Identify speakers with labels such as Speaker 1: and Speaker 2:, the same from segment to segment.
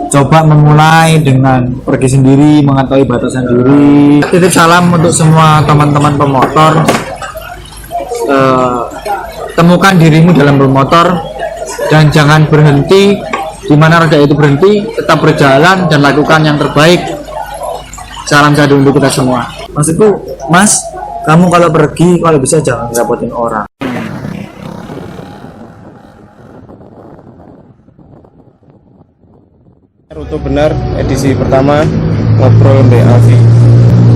Speaker 1: coba memulai dengan pergi sendiri, mengetahui batasan diri. Titip salam untuk semua teman-teman pemotor. Temukan dirimu dalam bermotor dan jangan berhenti di mana roda itu berhenti, tetap berjalan dan lakukan yang terbaik. Salam satu untuk kita semua. Maksudku, Mas, kamu kalau pergi, kalau bisa jangan dapetin orang.
Speaker 2: Rute benar edisi pertama ngobrol Mbak Avi.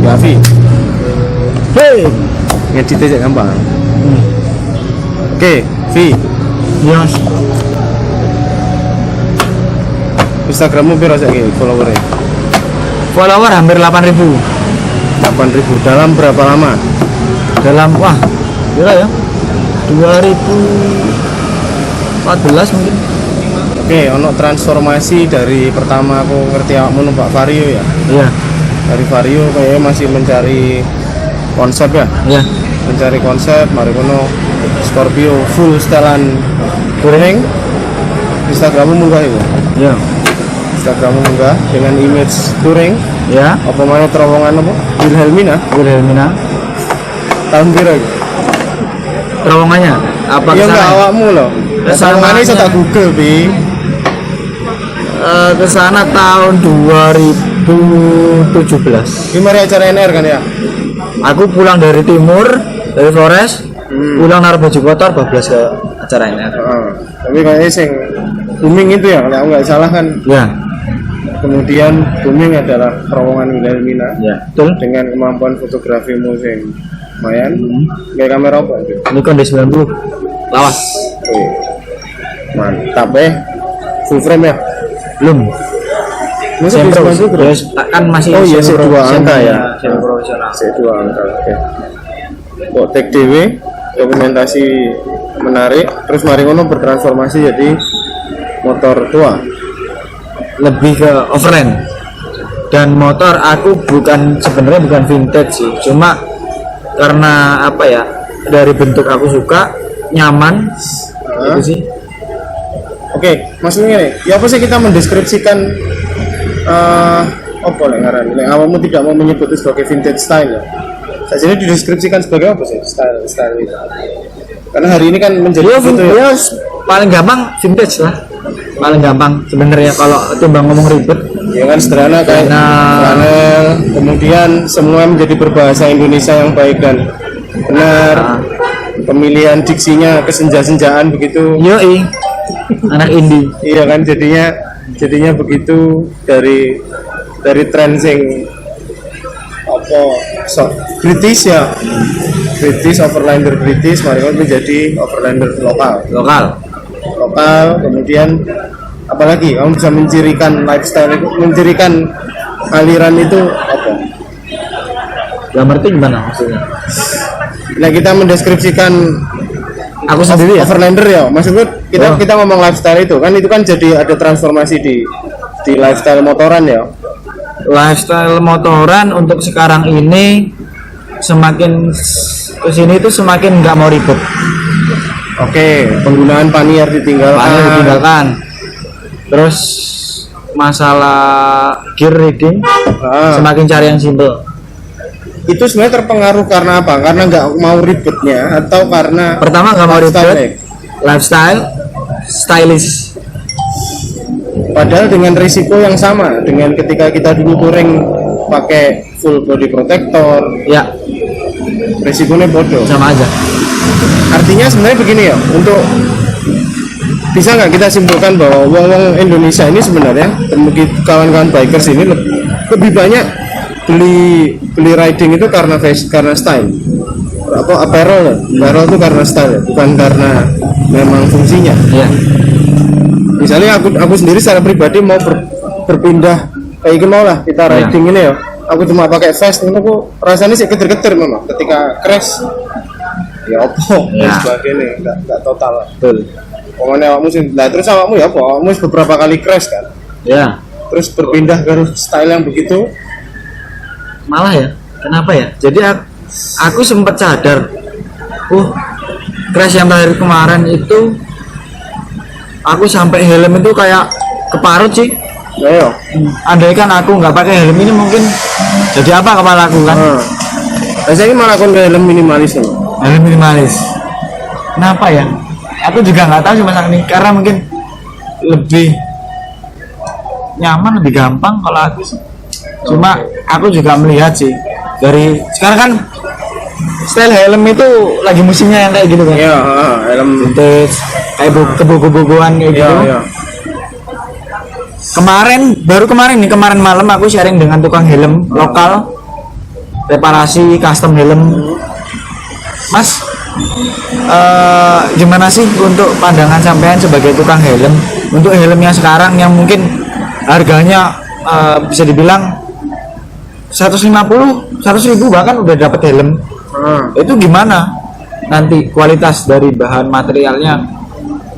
Speaker 2: Mbak Avi.
Speaker 1: Hei,
Speaker 2: Ngedit aja gampang. Oke, Vi.
Speaker 1: Yes.
Speaker 2: Instagrammu berapa saiki followernya?
Speaker 1: Follower hampir 8.000.
Speaker 2: 8.000 dalam berapa lama?
Speaker 1: Dalam gila ya, 2014 mungkin.
Speaker 2: Oke, ono transformasi dari pertama aku ngerti awakmu numpak Vario ya.
Speaker 1: Iya.
Speaker 2: Dari Vario kayaknya masih mencari konsep ya.
Speaker 1: Iya.
Speaker 2: Mencari konsep, mari kono Scorpio full setelan touring. Instagrammu munggah itu.
Speaker 1: Iya.
Speaker 2: Instagrammu munggah dengan image touring.
Speaker 1: Ya.
Speaker 2: Apa mana terowongan apa? Wilhelmina.
Speaker 1: Wilhelmina.
Speaker 2: Tahun piro iki?
Speaker 1: Terowongannya apa
Speaker 2: Iya enggak
Speaker 1: kesana?
Speaker 2: awakmu loh. Terowongannya iso tak Google, Bi.
Speaker 1: Kesana tahun 2017.
Speaker 2: Ini mari acara NR kan ya?
Speaker 1: Aku pulang dari timur, dari Flores, pulang naruh baju kotor, bablas ke acara ini.
Speaker 2: Tapi kayaknya sing booming itu ya, kalau aku nggak salah kan.
Speaker 1: Ya.
Speaker 2: Kemudian booming adalah terowongan Wilhelmina.
Speaker 1: Ya. Betul.
Speaker 2: Dengan kemampuan fotografimu sing lumayan. Kayak kamera apa itu?
Speaker 1: Nikon D90. Lawas.
Speaker 2: Oke. Mantap full frame ya?
Speaker 1: Belum.
Speaker 2: Masa
Speaker 1: Sempro,
Speaker 2: terus
Speaker 1: kan masih
Speaker 2: oh iya
Speaker 1: sempro,
Speaker 2: dua angka ya.
Speaker 1: profesional.
Speaker 2: Dua angka. Oke. Kok tek DW dokumentasi menarik terus mari ngono bertransformasi jadi motor tua.
Speaker 1: Lebih ke overland. Dan motor aku sebenarnya bukan vintage sih, cuma karena apa ya, dari bentuk aku suka, nyaman, itu sih.
Speaker 2: Oke, maksudnya nih, ya apa sih kita mendeskripsikan apa nih ngaran? Awakmu tidak mau menyebut itu sebagai vintage style ya? Saat ini dideskripsikan sebagai apa sih style itu? Karena hari ini kan menjadi
Speaker 1: Ya, paling gampang vintage lah, paling gampang sebenarnya kalau timbang ngomong ribet.
Speaker 2: Ya kan sederhana kayak panel, kemudian semua menjadi berbahasa Indonesia yang baik dan benar. Pemilihan diksinya kesenja-senjaan begitu.
Speaker 1: Yoi, anak indie.
Speaker 2: Iya kan jadinya begitu dari tren sing apa British ya. British overlander British mari menjadi overlander lokal, kemudian apalagi kamu bisa mencirikan lifestyle itu, mencirikan aliran itu apa?
Speaker 1: Gak ngerti gimana maksudnya?
Speaker 2: Nah kita mendeskripsikan
Speaker 1: Aku sendiri ya.
Speaker 2: Overlander ya, maksudnya kita ngomong lifestyle itu kan jadi ada transformasi di lifestyle motoran ya.
Speaker 1: Lifestyle motoran untuk sekarang ini semakin kesini itu semakin nggak mau ribet.
Speaker 2: Oke, penggunaan pannier ditinggalkan.
Speaker 1: Terus masalah gear reading semakin cari yang simple.
Speaker 2: Itu sebenarnya terpengaruh karena apa? Karena nggak mau ribetnya atau karena
Speaker 1: pertama nggak mau ribet, lifestyle, stylish.
Speaker 2: Padahal dengan risiko yang sama dengan ketika kita dulu touring pakai full body protector,
Speaker 1: ya
Speaker 2: risikonya bodoh.
Speaker 1: Sama aja.
Speaker 2: Artinya sebenarnya begini ya, untuk bisa nggak kita simpulkan bahwa wong-wong Indonesia ini sebenarnya mungkin kawan-kawan bikers ini lebih banyak beli riding itu karena style atau apparel itu karena style bukan karena memang fungsinya.
Speaker 1: Ya.
Speaker 2: Misalnya aku sendiri secara pribadi mau berpindah kayak gini mau lah kita riding ini ya, aku cuma pakai vest ini aku rasanya sih keter-keter memang ketika crash ya opo sebagainya nggak total lah.
Speaker 1: Betul.
Speaker 2: Pokoknya awakmu sih, nah terus awakmu ya apa? Awakmu beberapa kali crash kan?
Speaker 1: Ya.
Speaker 2: Terus berpindah ke style yang begitu.
Speaker 1: Malah ya, kenapa ya? Jadi aku sempat sadar, crash yang terakhir kemarin itu, aku sampai helm itu kayak keparut sih.
Speaker 2: Ayo.
Speaker 1: Andaikan aku nggak pakai helm ini mungkin jadi apa kepala aku kan?
Speaker 2: Biasanya malah kon ke helm minimalis loh.
Speaker 1: Helm minimalis. Kenapa ya? Aku juga nggak tahu sih mas ini karena mungkin lebih nyaman, lebih gampang kalau aku sih. Cuma aku juga melihat sih dari sekarang kan style helm itu lagi musimnya yang kayak gitu kan?
Speaker 2: Iya, helm
Speaker 1: Vintage, kayak kebo-keboan kayak gitu.
Speaker 2: Iya.
Speaker 1: Kemarin malam aku sharing dengan tukang helm lokal, reparasi custom helm. Mas, gimana sih untuk pandangan sampean sebagai tukang helm untuk helmnya sekarang yang mungkin harganya bisa dibilang 150, 100.000 bahkan udah dapat helm. Itu gimana nanti kualitas dari bahan materialnya?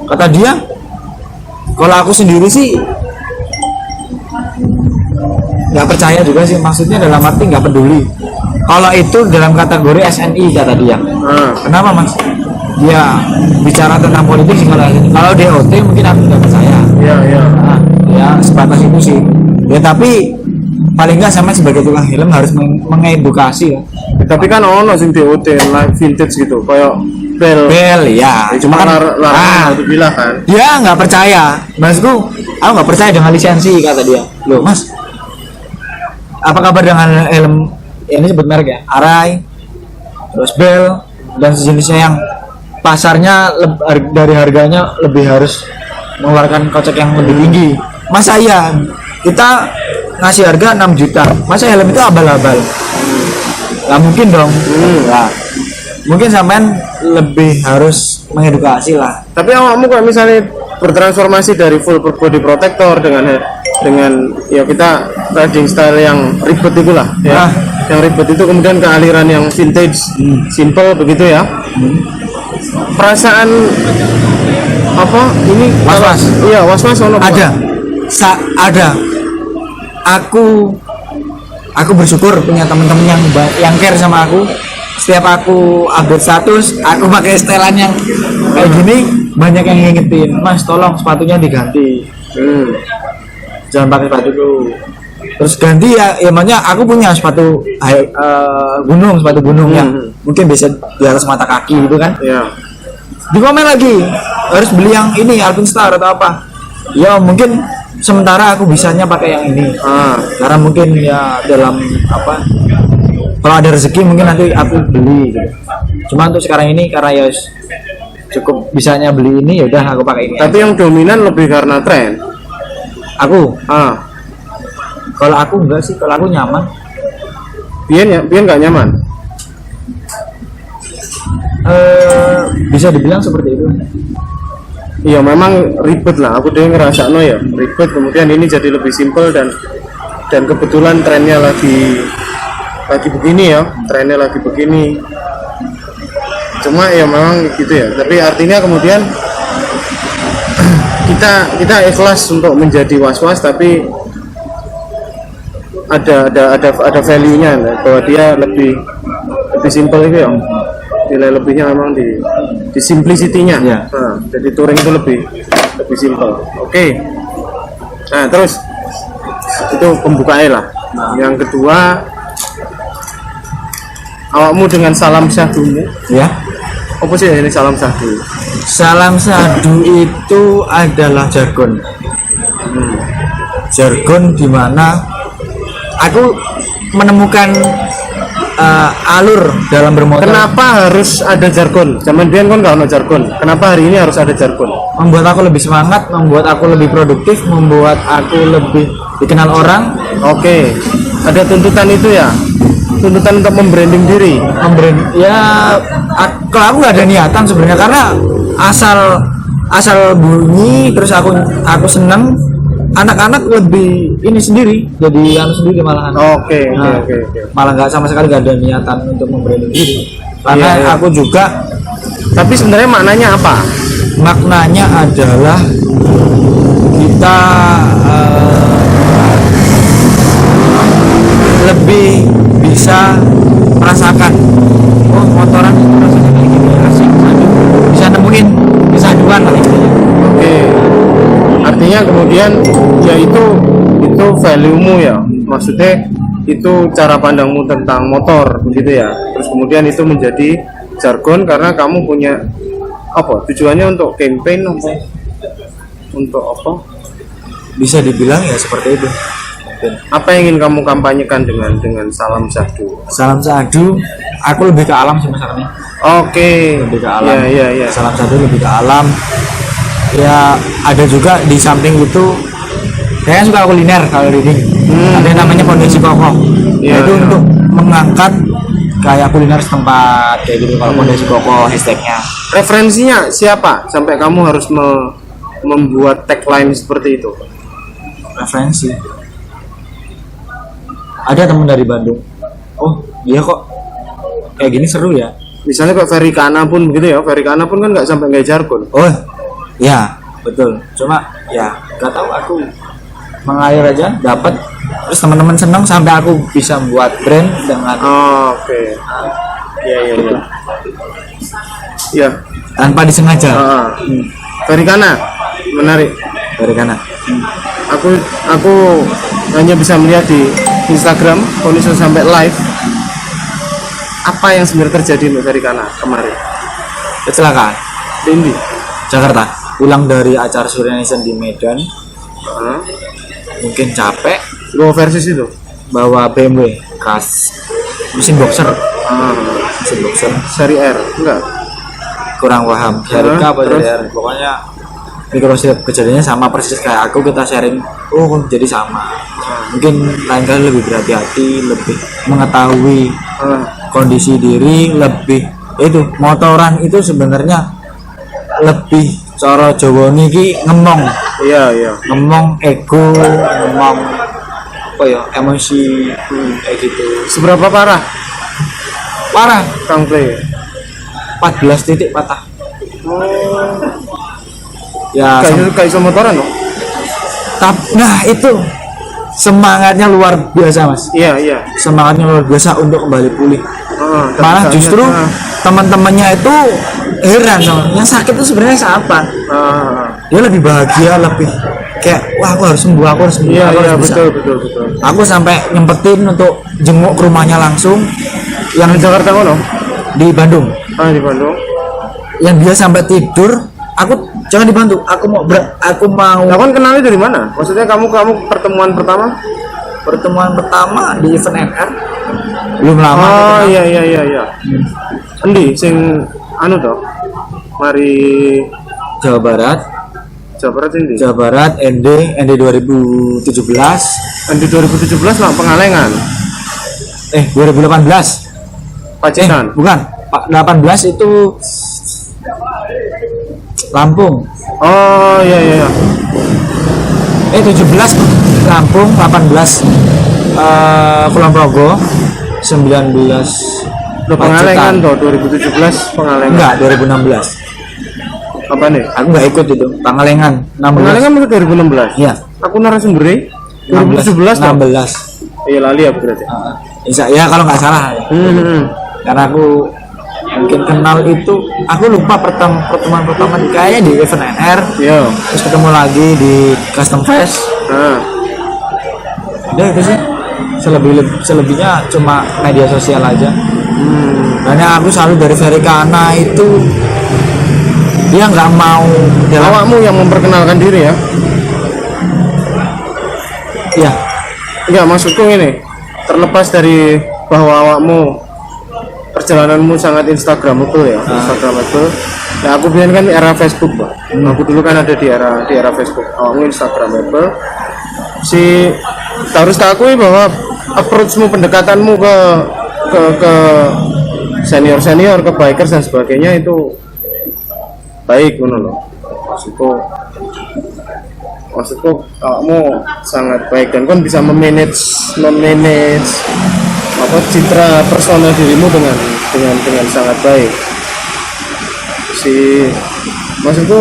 Speaker 1: Kata dia, kalau aku sendiri sih nggak percaya juga sih, maksudnya dalam arti nggak peduli kalau itu dalam kategori SNI kata dia. Kenapa mas? Dia bicara tentang politik sih kalau DOT mungkin aku nggak percaya. Nah, ya sebatas itu sih ya, tapi paling nggak sama sebagai tukang helm harus mengedukasi ya.
Speaker 2: Tapi kan ono sing DOT like vintage gitu kayak bel
Speaker 1: ya
Speaker 2: cuma kan larangan itu bilang kan
Speaker 1: dia nggak percaya. Maksudku aku nggak percaya dengan lisensi kata dia. Loh mas, apa kabar dengan helm ini sebut merek ya, Arai, terus Bell dan sejenisnya yang pasarnya dari harganya lebih harus mengeluarkan kocek yang lebih tinggi. Masa iya kita ngasih harga 6 juta, masa helm itu abal-abal? Nggak mungkin dong. Nah, mungkin sampean lebih harus mengedukasi lah.
Speaker 2: Tapi awakmu kalau misalnya bertransformasi dari full body protector dengan ya kita riding style yang ribet itu lah ya. Yang ribet itu kemudian ke aliran yang vintage, simple begitu ya. Perasaan apa ini
Speaker 1: Was-was.
Speaker 2: Iya, was-was ono
Speaker 1: Ada. Ada. Aku bersyukur punya teman-teman yang care sama aku. Setiap aku update status, aku pakai setelan yang kayak gini, banyak yang ngingetin, mas tolong sepatunya diganti. Jangan pakai sepatu dulu. Terus ganti ya, makanya aku punya sepatu sepatu gunung yang mungkin bisa di atas mata kaki gitu kan. Di komen lagi harus beli yang ini Alpinstar atau apa. Ya mungkin sementara aku bisanya pakai yang ini. Karena mungkin ya dalam apa, kalau ada rezeki mungkin nanti aku beli gitu. Cuma untuk sekarang ini karena ya cukup bisanya beli ini, ya udah aku pakai ini.
Speaker 2: Tapi yang dominan lebih karena tren.
Speaker 1: Aku kalau aku enggak sih, kalau aku nyaman.
Speaker 2: Biar nggak nyaman.
Speaker 1: Bisa dibilang seperti itu.
Speaker 2: Iya memang ribet lah, aku deh ngerasa ya ribet, kemudian ini jadi lebih simpel dan kebetulan trennya lagi begini ya, trennya lagi begini. Cuma ya memang gitu ya, tapi artinya kemudian kita ikhlas untuk menjadi was-was, tapi ada value-nya bahwa dia lebih simpel itu ya. Nilai lebihnya memang di simplicity-nya. Jadi touring itu lebih simpel. Oke. Nah, terus itu pembukaannya lah. Yang kedua, awakmu dengan salam syahdumu.
Speaker 1: Ya.
Speaker 2: Apa sih ini salam syahdu?
Speaker 1: Salam syahdu itu adalah jargon. Jargon di mana aku menemukan alur dalam bermotor.
Speaker 2: Kenapa harus ada jargon? Zaman dulu kan nggak ada jargon. Kenapa hari ini harus ada jargon?
Speaker 1: Membuat aku lebih semangat, membuat aku lebih produktif, membuat aku lebih dikenal orang.
Speaker 2: Oke. Ada tuntutan itu ya? Tuntutan untuk membranding diri.
Speaker 1: Ya, kalau aku nggak ada niatan sebenarnya, karena asal bunyi terus aku senang. Anak-anak lebih ini sendiri, jadi sendiri malahan.
Speaker 2: Oke.
Speaker 1: Malah nggak sama sekali nggak ada niatan untuk membranding diri. Karena aku juga.
Speaker 2: Tapi sebenarnya maknanya apa?
Speaker 1: Maknanya adalah kita lebih bisa merasakan, oh motoran itu rasanya kayak gini, asik, bisa nemuin kesaduan lah.
Speaker 2: Oke. Artinya kemudian yaitu value-mu ya, maksudnya itu cara pandangmu tentang motor begitu ya. Terus kemudian itu menjadi jargon karena kamu punya apa tujuannya untuk campaign apa untuk apa,
Speaker 1: Bisa dibilang ya seperti itu.
Speaker 2: apa yang ingin kamu kampanyekan dengan salam syahdu?
Speaker 1: Salam Sadu, aku lebih ke alam sih masalahnya.
Speaker 2: Oke,
Speaker 1: Lebih ke alam.
Speaker 2: ya.
Speaker 1: Salam Sadu lebih ke alam. Ya ada juga di samping itu, kayaknya suka kuliner kalau reading. Ada yang namanya Pondasi Kokoh.
Speaker 2: Iya,
Speaker 1: Itu
Speaker 2: iya.
Speaker 1: untuk mengangkat kayak kuliner setempat kayak gitu. Kalau Pondasi Kokoh hashtagnya.
Speaker 2: Referensinya siapa sampai kamu harus membuat tagline seperti itu?
Speaker 1: Referensi. Ada teman dari Bandung. Oh iya kok kayak gini seru ya.
Speaker 2: Misalnya kok Ferry Kana pun begitu ya, Ferry Kana pun kan nggak sampai nggak jargon.
Speaker 1: Oh ya betul. Cuma ya nggak tahu, aku mengalir aja dapat. Terus teman-teman senang sampai aku bisa buat brand dengan
Speaker 2: Oke. Iya. Ya.
Speaker 1: tanpa disengaja.
Speaker 2: Ferry Kana menarik.
Speaker 1: Dari kanan.
Speaker 2: Aku hanya bisa melihat di Instagram kondisi sampai live. Apa yang sebenarnya terjadi untuk Ferry Kana kemarin?
Speaker 1: Kecelakaan
Speaker 2: Dendi.
Speaker 1: Jakarta. Pulang dari acara Surya Nation di Medan. Mungkin capek.
Speaker 2: Go versus itu.
Speaker 1: Bawa BMW khas mesin boxer. Mesin boxer.
Speaker 2: Seri R. Enggak.
Speaker 1: Kurang paham. Syarika apa
Speaker 2: Terus?
Speaker 1: dari R? Pokoknya mikroslip kejadiannya sama persis kayak aku, kita sharing. Oh jadi sama. Mungkin lain kali lebih berhati-hati, lebih mengetahui kondisi diri, lebih itu motoran itu sebenarnya lebih cara Jawa niki ngemong
Speaker 2: Iya.
Speaker 1: ego, ngomong apa ya, emosi kayak gitu.
Speaker 2: Seberapa parah
Speaker 1: Parah,
Speaker 2: Kang Play?
Speaker 1: 14 titik patah. Ya
Speaker 2: Kayak iso motoran loh.
Speaker 1: nah itu semangatnya luar biasa mas,
Speaker 2: Iya.
Speaker 1: semangatnya luar biasa untuk kembali pulih.
Speaker 2: Tapi
Speaker 1: Malah
Speaker 2: misalnya,
Speaker 1: justru teman-temannya itu heran sama yang sakit itu sebenarnya siapa. Dia lebih bahagia, lebih kayak wah aku harus sembuh, aku harus sembuh,
Speaker 2: Iya,
Speaker 1: aku harus bisa.
Speaker 2: betul.
Speaker 1: Aku sampai nyempetin untuk jenguk ke rumahnya langsung yang
Speaker 2: Di Jakarta mana?
Speaker 1: di Bandung.
Speaker 2: Di Bandung.
Speaker 1: Yang dia sampai tidur, aku jangan dibantu, aku mau
Speaker 2: Nah, kan kenalnya dari mana? Maksudnya kamu pertemuan pertama?
Speaker 1: pertemuan pertama di event NR belum lama.
Speaker 2: Oh iya. Endi sing anu toh? Mari
Speaker 1: Jawa Barat
Speaker 2: endi?
Speaker 1: Jawa Barat ND 2017
Speaker 2: Endi 2017 lah Pengalengan.
Speaker 1: 2018
Speaker 2: Pacitan.
Speaker 1: bukan 18 itu Lampung.
Speaker 2: Oh iya.
Speaker 1: 17 Lampung, 18 Kulon Progo, 19
Speaker 2: Pengalengan
Speaker 1: Pacitan.
Speaker 2: toh 2017 Pengalengan.
Speaker 1: Enggak, 2016
Speaker 2: Apa nih?
Speaker 1: aku nggak ikut itu. Pangalengan 16.
Speaker 2: Pengalengan itu 2016.
Speaker 1: Iya,
Speaker 2: Aku narasumbernya 2017 toh.
Speaker 1: 16.
Speaker 2: Iya lali ya berarti.
Speaker 1: Ya kalau nggak salah. Karena aku mungkin kenal itu, aku lupa pertemuan pertama kayaknya di event NR,
Speaker 2: Iya.
Speaker 1: terus ketemu lagi di Custom Fest. Udah itu sih. Selebihnya cuma media sosial aja. Karena aku selalu dari Ferry Kana itu dia nggak mau
Speaker 2: Awakmu yang memperkenalkan diri ya?
Speaker 1: ya
Speaker 2: Enggak, maksudku ini terlepas dari bahwa awakmu perjalananmu sangat Instagramable ya, Instagramable. Ya aku bilang kan era Facebook, Pak. Aku dulu kan ada di era Facebook. Awakmu Instagramable. Harus diakui bahwa approachmu, pendekatanmu ke senior ke bikers dan sebagainya itu baik, loh. Maksudku kamu sangat baik dan kan bisa memanage apa citra personal dirimu dengan sangat baik. Maksudku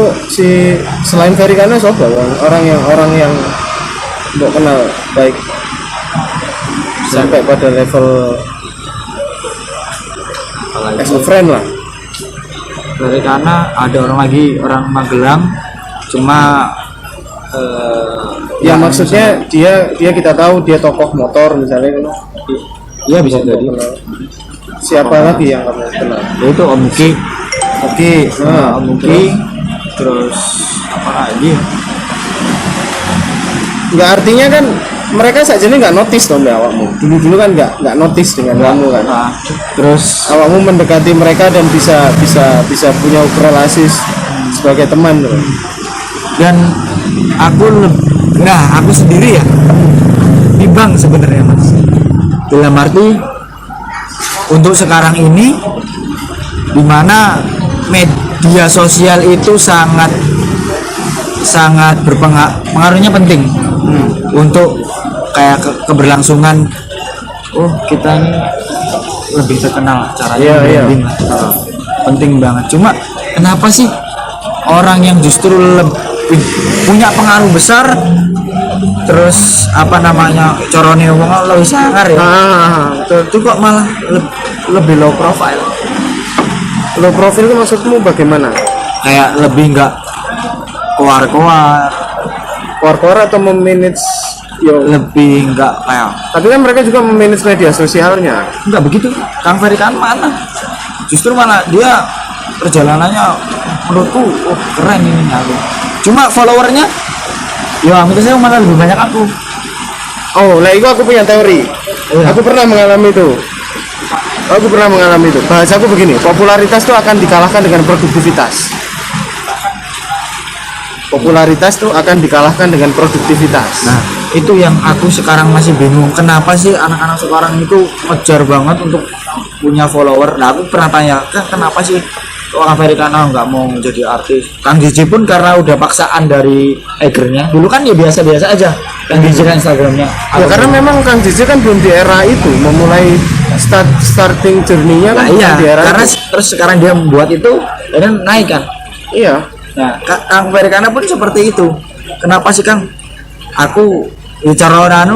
Speaker 2: selain Ferry Kana siapa orang yang mbok kenal baik sampai pada level as a friend lah.
Speaker 1: Ferry Kana ada orang Magelang, cuma
Speaker 2: Ya maksudnya dia kita tahu dia tokoh motor misalnya kan.
Speaker 1: Iya bisa jadi.
Speaker 2: Siapa lagi yang kamu kenal?
Speaker 1: Ya itu Om Ki.
Speaker 2: Oke, nah,
Speaker 1: Om Ki. Terus apa lagi?
Speaker 2: nggak artinya kan mereka saja ini nggak notice dong ya awakmu. Dulu kan nggak notice dengan kamu kan.
Speaker 1: Terus
Speaker 2: Awakmu mendekati mereka dan bisa punya relasi sebagai teman tuh.
Speaker 1: dan aku sendiri ya bimbang sebenarnya Mas. Dalam arti untuk sekarang ini dimana media sosial itu sangat pengaruhnya penting untuk kayak keberlangsungan. Oh kita ini lebih terkenal caranya branding. Penting banget. Cuma kenapa sih orang yang justru lebih punya pengaruh besar terus apa namanya corone wong lebih sangar ya itu kok malah lebih low profile.
Speaker 2: Low profile itu maksudmu bagaimana?
Speaker 1: Kayak lebih enggak
Speaker 2: Keluar atau memanage
Speaker 1: lebih enggak kayak
Speaker 2: tapi kan mereka juga memanage media sosialnya.
Speaker 1: enggak begitu. Kang Ferry kan mana justru malah dia perjalanannya menurutku keren ini aku. Cuma followernya ya itu saya malah lebih banyak aku.
Speaker 2: Oh, lah itu aku punya teori. Aku pernah mengalami itu. Bahasaku begini, popularitas itu akan dikalahkan dengan produktivitas.
Speaker 1: Nah itu yang aku sekarang masih bingung, kenapa sih anak-anak sekarang itu ngejar banget untuk punya follower. Nah aku pernah tanya kenapa sih orang Americana nggak mau menjadi artis. Kang JJ pun karena udah paksaan dari Egernya. Dulu kan ya biasa-biasa aja Kang JJ kan Instagramnya.
Speaker 2: Ya karena memang Kang JJ kan belum di era itu, memulai starting journey-nya kan
Speaker 1: iya,
Speaker 2: di era
Speaker 1: karena
Speaker 2: itu.
Speaker 1: terus sekarang dia membuat itu dan naik kan.
Speaker 2: Iya.
Speaker 1: Nah Kang Americana pun seperti itu. Kenapa sih Kang? Aku bicara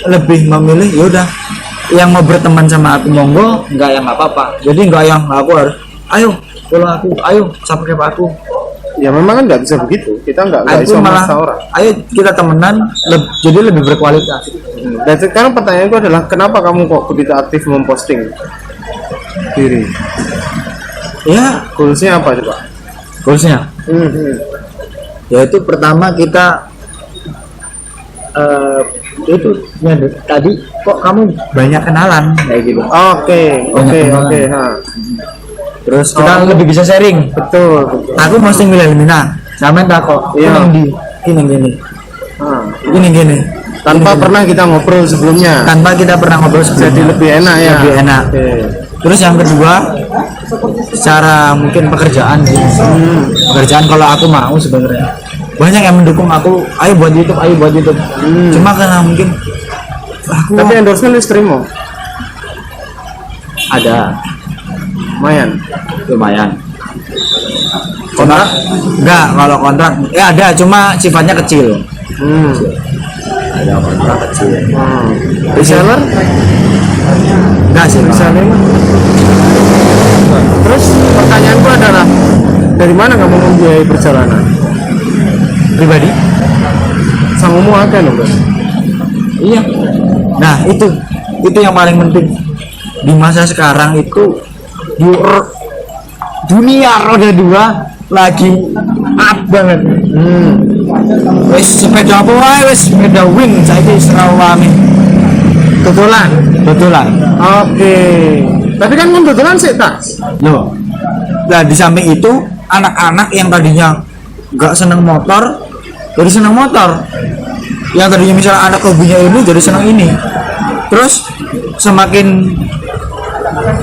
Speaker 1: lebih memilih yaudah yang mau berteman sama aku monggo, nggak yang nggak apa-apa. Jadi nggak yang aku harus ayo kalau aku ayo sampai ke aku.
Speaker 2: Ya memang kan nggak bisa begitu, kita nggak bisa memaksa orang.
Speaker 1: Ayo kita temenan jadi lebih berkualitas.
Speaker 2: Dan sekarang pertanyaanku adalah kenapa kamu kok begitu aktif memposting diri?
Speaker 1: Ya
Speaker 2: Goalsnya apa coba?
Speaker 1: goalsnya yaitu pertama kita itu ya, tadi kok kamu banyak kenalan kayak gitu.
Speaker 2: Oke.
Speaker 1: Terus kita lebih bisa sharing.
Speaker 2: Betul.
Speaker 1: Aku posting Wilhelmina sampean tak kok ini gini
Speaker 2: Tanpa pernah kita ngobrol sebelumnya. Jadi lebih enak ya.
Speaker 1: Lebih enak.
Speaker 2: Okay.
Speaker 1: Terus yang kedua secara mungkin pekerjaan sih. Pekerjaan kalau aku mau sebenarnya banyak yang mendukung aku, ayo buat YouTube. Cuma karena mungkin aku
Speaker 2: tapi endorsement terima.
Speaker 1: ada lumayan kontrak enggak, kalau kontrak ya ada cuma sifatnya kecil. Ada kontrak kecil.
Speaker 2: Reseller
Speaker 1: enggak sih
Speaker 2: misalnya. Terus pertanyaanku adalah dari mana kamu membiayai perjalanan
Speaker 1: pribadi?
Speaker 2: Sanggumu ada loh Bos.
Speaker 1: Iya. Nah itu yang paling penting di masa sekarang itu dunia roda dua lagi up banget. Wes sepeda apa wae, wes sepeda wing saiki serawame. Betulan.
Speaker 2: Oke. Tapi kan betulan sih tas.
Speaker 1: Loh. Nah di samping itu anak-anak yang tadinya nggak seneng motor jadi seneng motor. Yang tadinya misalnya anak hobinya ini jadi seneng ini. Terus semakin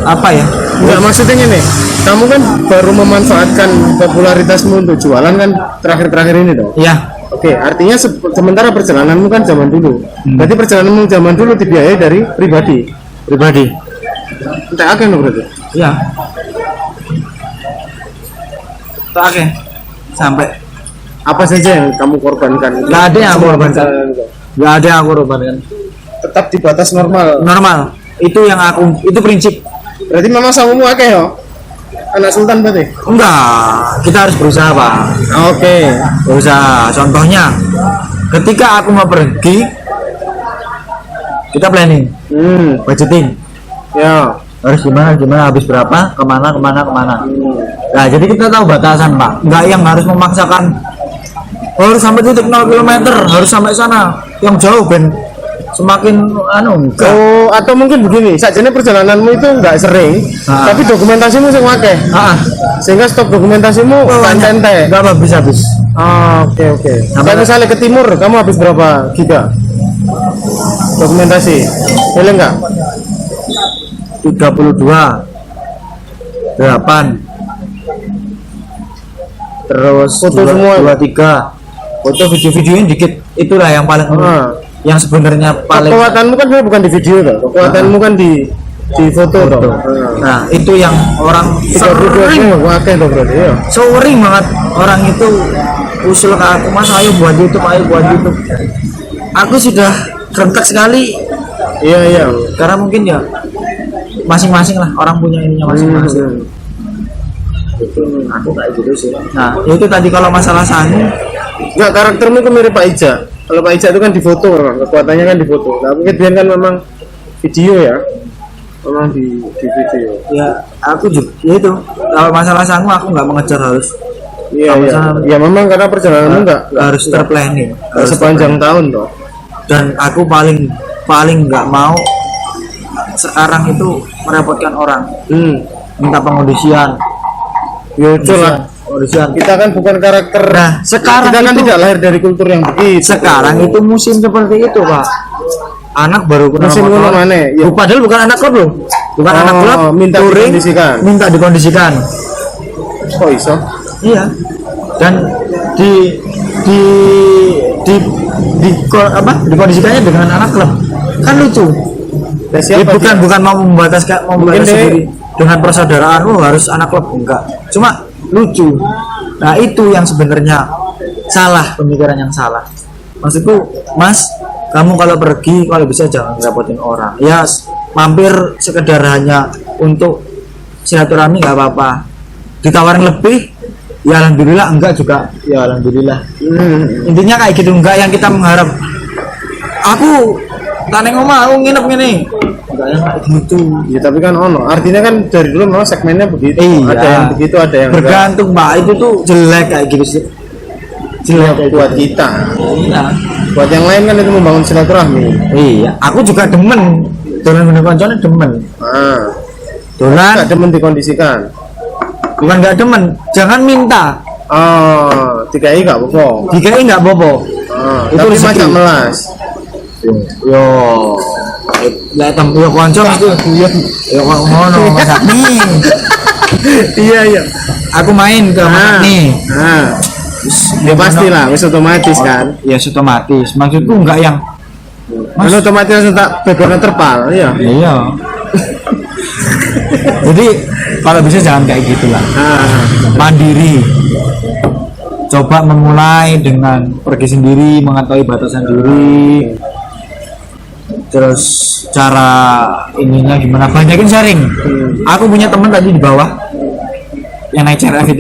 Speaker 1: apa ya?
Speaker 2: Enggak, maksudnya nih, kamu kan baru memanfaatkan popularitasmu untuk jualan kan terakhir-terakhir ini dong.
Speaker 1: Iya.
Speaker 2: Oke, artinya sementara perjalananmu kan zaman dulu. Berarti perjalananmu zaman dulu dibiayai dari pribadi. Entah agen loh berarti.
Speaker 1: Iya. Oke. Sampai
Speaker 2: Apa saja yang kamu korbankan?
Speaker 1: nggak ada yang aku korbankan.
Speaker 2: Tetap di batas normal.
Speaker 1: Normal. Itu yang itu prinsip.
Speaker 2: Berarti memang sanggumu akeh yo. anak sultan berarti?
Speaker 1: Enggak, kita harus berusaha Pak.
Speaker 2: Oke.
Speaker 1: Berusaha. Contohnya, ketika aku mau pergi, kita planning, budgeting.
Speaker 2: Ya.
Speaker 1: Harus gimana, habis berapa, kemana. Nah, jadi kita tahu batasan Pak. Enggak yang harus memaksakan harus sampai titik 0 km, harus sampai sana. Yang jauh Ben semakin enggak.
Speaker 2: Oh, atau mungkin begini, sajane perjalananmu itu enggak sering, tapi dokumentasimu sing akeh. Sehingga stok dokumentasimu enggak
Speaker 1: habis.
Speaker 2: Oke. Kalau misalnya ke timur, kamu habis berapa giga? Dokumentasi. Boleh enggak?
Speaker 1: 32 8 terus
Speaker 2: foto semua
Speaker 1: 23 foto video-videonya dikit, itulah yang paling yang sebenarnya paling
Speaker 2: kekuatanmu kan bukan di video tuh, kekuatanmu kan di foto tuh.
Speaker 1: Nah, itu yang orang
Speaker 2: sering berarti ya.
Speaker 1: Sering banget orang itu usul ke aku, Mas ayo buat YouTube. Aku sudah rentak sekali.
Speaker 2: Iya.
Speaker 1: Karena mungkin ya masing-masing lah, orang punya ininya masing-masing. Aku kayak gitu sih. Nah, itu tadi kalau masalah Sani,
Speaker 2: enggak, karaktermu itu mirip Pak Ija. Kalau Pak Ija itu kan di foto memang, kekuatannya kan di foto. Nah, mungkin dia kan memang video ya. Memang di video.
Speaker 1: Ya, aku juga ya itu. Kalau masalah Sangu aku nggak mengejar harus.
Speaker 2: Iya. Ya memang karena perjalananmu enggak
Speaker 1: harus terplanning.
Speaker 2: Harus sepanjang tahun toh.
Speaker 1: Dan aku paling nggak mau sekarang itu merepotkan orang. Minta pengondisian.
Speaker 2: Ya itulah.
Speaker 1: Audisian.
Speaker 2: Kita kan bukan karakter.
Speaker 1: Nah, sekarang
Speaker 2: kita kan
Speaker 1: itu,
Speaker 2: tidak lahir dari kultur yang begitu.
Speaker 1: Sekarang itu musim seperti itu, Pak. Anak baru kenal
Speaker 2: musim
Speaker 1: motor.
Speaker 2: Mana? Ya.
Speaker 1: Padahal bukan anak klub loh. Bukan anak klub,
Speaker 2: minta
Speaker 1: touring, dikondisikan.
Speaker 2: Kok iso?
Speaker 1: Iya. Dan dikondisikannya dengan anak klub. Kan lucu. Bukan mau membatasi diri dengan persaudaraan harus anak klub, enggak. Cuma lucu. Nah, itu yang sebenarnya salah, pemikiran yang salah. Maksudku, Mas, kamu kalau pergi kalau bisa jangan repotin orang. Ya, mampir sekedar hanya untuk silaturahmi nggak apa-apa. Ditawarin lebih, ya alhamdulillah, enggak juga, ya alhamdulillah. Intinya kayak gitu, enggak yang kita mengharap. Aku taneng omah, aku nginep gini. Enggak yang kayak gitu.
Speaker 2: Ya tapi kan artinya kan dari dulu memang segmennya begitu. Ada yang begitu, ada yang
Speaker 1: bergantung Mbak, itu tuh jelek kayak gitu sih. Jelek
Speaker 2: buat kita.
Speaker 1: Iya.
Speaker 2: Buat yang lain kan itu membangun silaturahmi.
Speaker 1: Iya, aku juga demen. Dolan bener koncone demen. Dolan
Speaker 2: enggak demen dikondisikan.
Speaker 1: Bukan enggak demen, jangan minta.
Speaker 2: DKI enggak apa-apa.
Speaker 1: DKI enggak apa-apa.
Speaker 2: Itu macam melas.
Speaker 1: Yo. Lah yo kanca itu. Yo ngono Mas Agni.
Speaker 2: Iya. Aku main ke Mas Agni. Ya pastilah, wis otomatis kan.
Speaker 1: Ya otomatis. Maksudku enggak yang
Speaker 2: Mas otomatis tak beberapa terpal, iya.
Speaker 1: Iya. Jadi kalau bisa jangan kayak gitulah. Mandiri. Coba memulai dengan pergi sendiri, mengetahui batasan diri. Terus cara ininya gimana? Banyakin sharing. Aku punya teman tadi di bawah yang naik CRF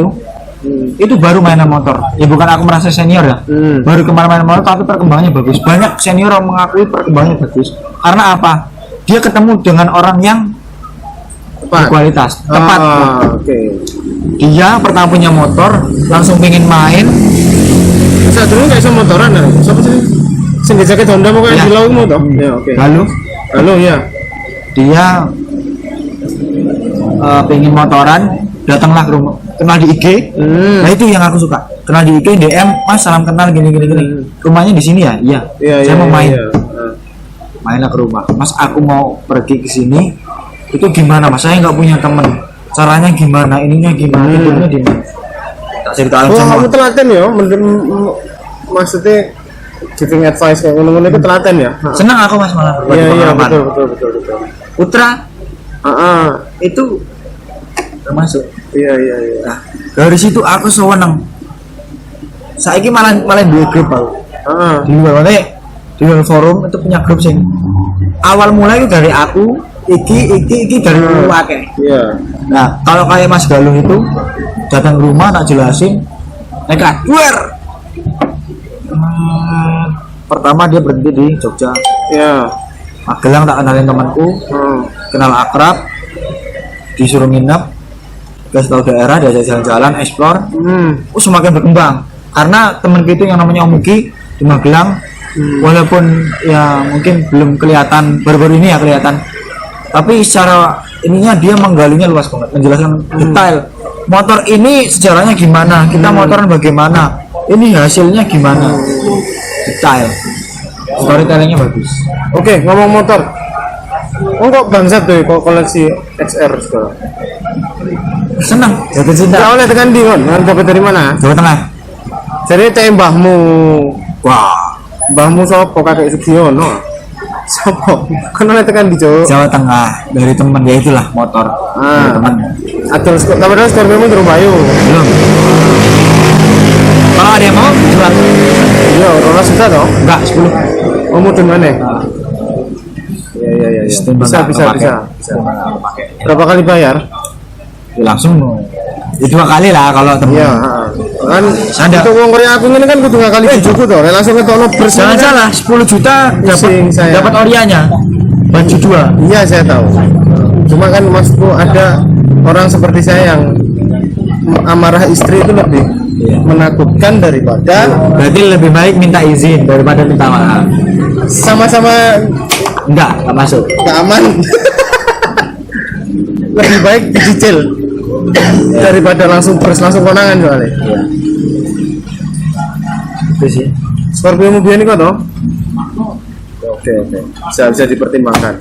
Speaker 1: itu baru mainan motor. Ya bukan aku merasa senior ya. Baru kemana-mana motor tapi perkembangannya bagus. Banyak senior yang mengakui perkembangannya bagus. Karena apa? Dia ketemu dengan orang yang berkualitas, tepat. Dia pertama punya motor, langsung pengen main.
Speaker 2: Saya dulu nggak bisa motoran ya. Siapa sih? Sing jaket Honda mau kayak di laut mau toh? Ya oke. Halo ya. Dia
Speaker 1: pengen motoran, datanglah ke rumah, kenal di IG. Nah itu yang aku suka. Kenal di IG, DM, Mas salam kenal gini. Rumahnya di sini ya? Iya. Saya mau main. Mainlah ke rumah. Mas aku mau pergi ke sini. Itu gimana Mas? Saya nggak punya temen. Caranya gimana? Ininya gimana? Tidurnya di mana? Tak cerita semua.
Speaker 2: Kamu telaten ya? Maksudnya giving advice kayak ngono-ngono itu telaten ya?
Speaker 1: Senang aku Mas malah.
Speaker 2: Iya betul.
Speaker 1: Putra. Itu termasuk.
Speaker 2: Iya.
Speaker 1: Nah, dari situ aku seneng. Saiki malah dua grup aku. Di luar forum itu punya grup sing awal mulai itu dari aku iki dari dulu akeh.
Speaker 2: Iya.
Speaker 1: Nah, kalau kayak Mas Galung itu datang ke rumah tak jelasin, nekat, duer. Pertama dia berhenti di Jogja.
Speaker 2: Iya.
Speaker 1: Magelang tak kenalin temanku, kenal akrab, disuruh nginep, kasih tahu daerah, diajak jalan-jalan, explore. Semakin berkembang karena teman itu yang namanya Om Uki di Magelang, walaupun ya mungkin belum kelihatan baru-baru ini ya kelihatan, tapi secara ininya dia menggalinya luas banget, menjelaskan detail. Motor ini sejarahnya gimana, kita motoran bagaimana, ini hasilnya gimana, detail. Storytellingnya bagus.
Speaker 2: Oke, ngomong motor. Oh kok bangsat tuh kok koleksi XR sekarang.
Speaker 1: Senang, jatuh cinta.
Speaker 2: Ya oleh tekan di kon, dapat dari mana?
Speaker 1: Jawa Tengah.
Speaker 2: Jadi teh mbahmu.
Speaker 1: Wah,
Speaker 2: Mbahmu sopo kakek Sugiono? Sopo? Kan oleh tekan di Jawa.
Speaker 1: Jawa Tengah dari teman ya itulah motor. Dari teman.
Speaker 2: Atau kabar Scorpio Terus Bayu.
Speaker 1: Belum. Kalau ada yang mau jual.
Speaker 2: Iya, Rola sudah toh?
Speaker 1: Enggak, 10.
Speaker 2: Oh, mudun mana? Iya. Bisa. Berapa kali bayar?
Speaker 1: Ya, langsung ya 2 kali lah kalau temen.
Speaker 2: Iya, kan
Speaker 1: Sanda.
Speaker 2: untuk uang Korea aku ini kan kudu 2 kali dijuku toh. Langsung ketokno bersama.
Speaker 1: Jangan salah, 10 juta dapat orianya. Baju 2.
Speaker 2: Iya, saya tahu. Cuma kan maksudku ada orang seperti saya yang amarah istri itu lebih menakutkan daripada
Speaker 1: Berarti lebih baik minta izin daripada minta maaf.
Speaker 2: sama-sama
Speaker 1: Enggak masuk.
Speaker 2: nggak aman. Lebih baik dicicil daripada langsung konangan soalnya.
Speaker 1: Iya. Itu sih.
Speaker 2: Scorpio mobil ini kok toh? Oke. Bisa dipertimbangkan.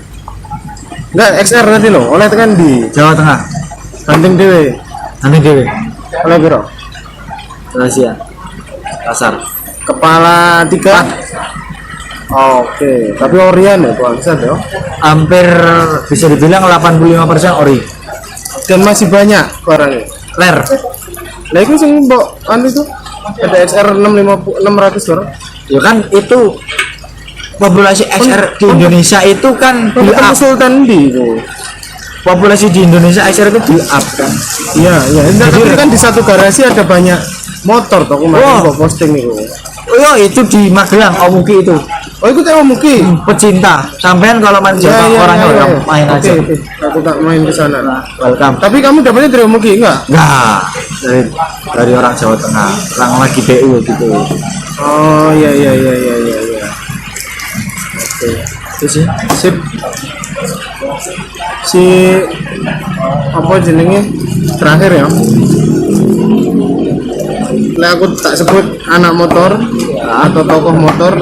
Speaker 2: Enggak XR nanti loh. Oleh tekan di
Speaker 1: Jawa Tengah.
Speaker 2: Banting dewe.
Speaker 1: Nanti dewe.
Speaker 2: Oleh biro.
Speaker 1: Rahasia. Pasar.
Speaker 2: Kepala 3. Oke. Tapi Orion ya bangsat ya.
Speaker 1: Hampir bisa dibilang 85% ori.
Speaker 2: Dan masih banyak barangnya.
Speaker 1: Ler.
Speaker 2: Nah itu sing mbok anu itu ada XR 600 barang.
Speaker 1: Ya kan itu populasi XR di Indonesia itu kan build up.
Speaker 2: Sultan di itu.
Speaker 1: Populasi di Indonesia XR itu build up kan.
Speaker 2: Iya. Tapi kan di satu garasi ada banyak motor toh kemarin mbok posting itu.
Speaker 1: Oh itu di Magelang, Om Uki itu.
Speaker 2: Oh itu teh Muki.
Speaker 1: Pecinta. Sampean kalau main Jawa orangnya orang main aja.
Speaker 2: Oke. Aku tak main ke sana.
Speaker 1: Welcome.
Speaker 2: Tapi kamu dapatnya dari Muki enggak?
Speaker 1: Enggak. Dari orang Jawa Tengah. Orang lagi BU gitu.
Speaker 2: Oh iya. Oke.
Speaker 1: Itu sih.
Speaker 2: Sip. Si apa jenenge terakhir ya? Nah aku tak sebut anak motor atau tokoh motor.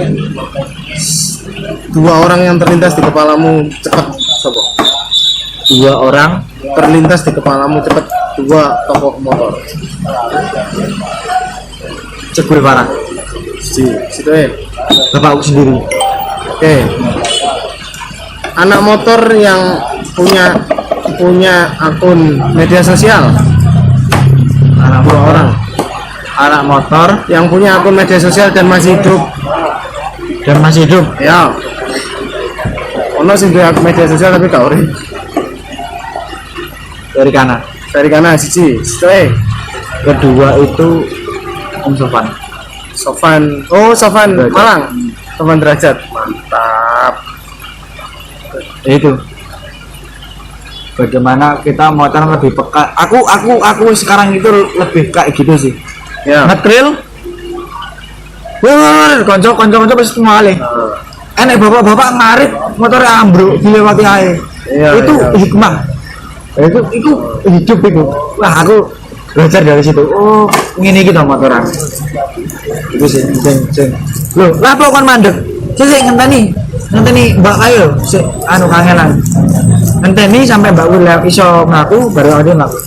Speaker 2: 2 orang yang terlintas di kepalamu cepat, sobo.
Speaker 1: 2 orang
Speaker 2: terlintas di kepalamu cepat, 2 tokoh motor.
Speaker 1: cebul parah.
Speaker 2: Situ ya.
Speaker 1: Bapakku sendiri.
Speaker 2: Oke. Anak motor yang punya akun media sosial.
Speaker 1: Anak
Speaker 2: 2 orang.
Speaker 1: Anak motor
Speaker 2: Yang punya akun media sosial dan masih hidup. Ya. Ono sing duwe akun media sosial tapi gak urip.
Speaker 1: dari kanan.
Speaker 2: Dari kanan siji. Situ.
Speaker 1: Kedua itu Om Sofan.
Speaker 2: Sofan Malang. Sofan Derajat. Mantap.
Speaker 1: Itu. Bagaimana kita motor lebih peka. Aku sekarang itu lebih kayak gitu sih.
Speaker 2: Ya.
Speaker 1: Ngetril. Wah, konco pasti semua kali. Enak bapak-bapak ngarit motor ambruk dilewati air.
Speaker 2: Iya,
Speaker 1: Itu
Speaker 2: iya.
Speaker 1: hikmah. Itu hidup itu. Wah, aku belajar dari situ. Oh, ngene iki to motoran. Itu sih, sing. Loh, lah kok kon mandek? Sik ngenteni Mbak Ayo, sik anu kangenan. Ngenteni sampai Mbak Wil iso ngaku baru ada ngaku.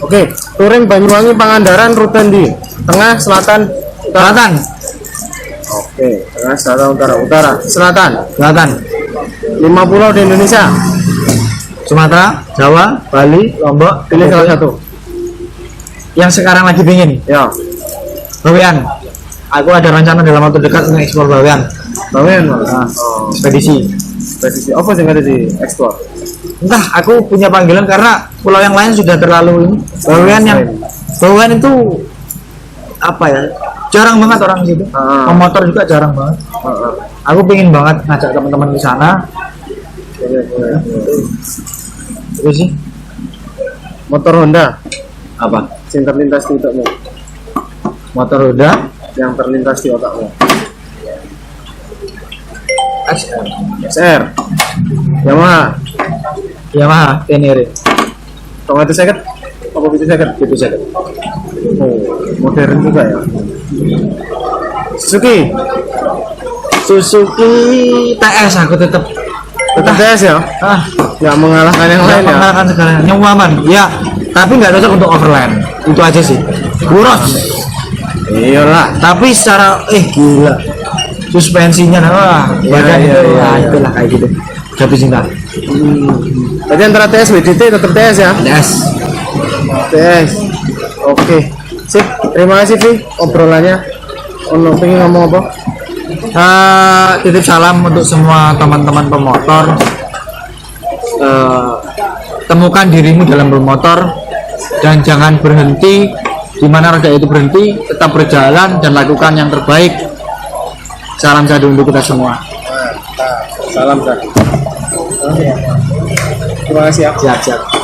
Speaker 2: Oke. Touring Banyuwangi Pangandaran rute ndi? Tengah, selatan,
Speaker 1: Selatan.
Speaker 2: Oke, tengah, selatan, utara, selatan. 5 pulau di Indonesia.
Speaker 1: Sumatera, Jawa, Bali, Lombok,
Speaker 2: Pilih salah satu.
Speaker 1: Yang sekarang lagi pingin.
Speaker 2: Ya.
Speaker 1: Bawean. Aku ada rencana dalam waktu dekat mengeksplor Bawean.
Speaker 2: Bawen.
Speaker 1: Ekspedisi.
Speaker 2: Spesifik apa sih yang ada di ekspor?
Speaker 1: entah aku punya panggilan karena pulau yang lain sudah terlalu ini. Bawean itu apa ya, jarang banget orang di situ. Pemotor juga jarang banget. Aku pengen banget ngajak teman-teman di sana. Itu sih.
Speaker 2: Motor Honda
Speaker 1: Apa?
Speaker 2: yang terlintas di otakmu,
Speaker 1: Motor roda
Speaker 2: yang terlintas di otakmu.
Speaker 1: XR.
Speaker 2: SR
Speaker 1: Yamaha Tenere.
Speaker 2: tong itu seket apa itu seket?
Speaker 1: Itu saja.
Speaker 2: Oh, modern juga ya. Suzuki
Speaker 1: TS aku tetap
Speaker 2: TS ya, nggak mengalahkan yang lain ya.
Speaker 1: mengalahkan segalanya. Nyaman ya, tapi nggak cocok untuk overland. Itu aja sih. Boros.
Speaker 2: Iyalah,
Speaker 1: Tapi secara gila. Suspensinya badan
Speaker 2: iya,
Speaker 1: itu
Speaker 2: iya.
Speaker 1: itulah kayak gitu. Jatuh cinta.
Speaker 2: Jadi antara TS WDT tetap TS ya.
Speaker 1: TS.
Speaker 2: TS. Oke. Sip. Terima kasih Vi obrolannya. Ono pengen ngomong apa?
Speaker 1: Titip salam untuk semua teman-teman pemotor. Temukan dirimu dalam bermotor dan jangan berhenti di mana roda itu berhenti, tetap berjalan dan lakukan yang terbaik. Salam satu untuk kita semua.
Speaker 2: Salam Kak. Terima kasih ya.
Speaker 1: Siap.